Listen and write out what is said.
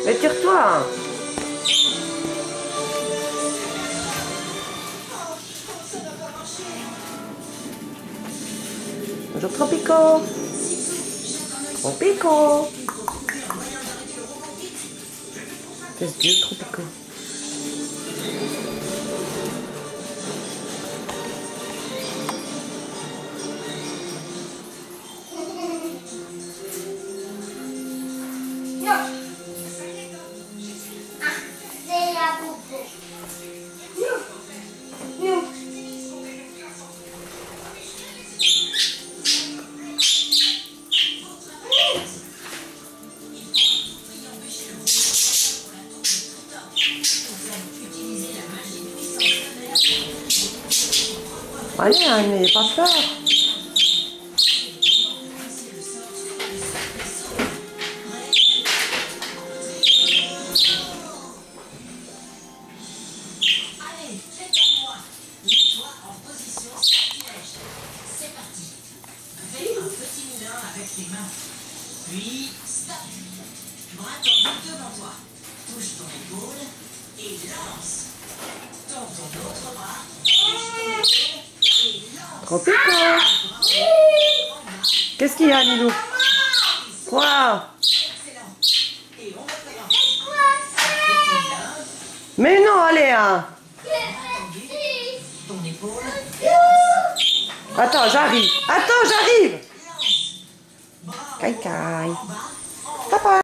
Mais tire-toi. Bonjour Tropico. Tropico. Qu'est-ce que Dieu, Tropico. Allez, hein, n'ayez pas peur. Allez, faites à moi. Mets-toi en position sortilège. C'est parti. Fais un petit moulin avec tes mains. Puis, stop. Bras tendus devant toi. Touche ton épaule et lance. Tends ton autre bras. Touche ton épaule et lance. Tropico. Qu'est-ce qu'il y a, Lilou? Quoi? Excellent. Et on recommence. Mais non, allez, hein. Ton épaule. Attends, j'arrive. Attends, j'arrive. Caille, caille. Papa.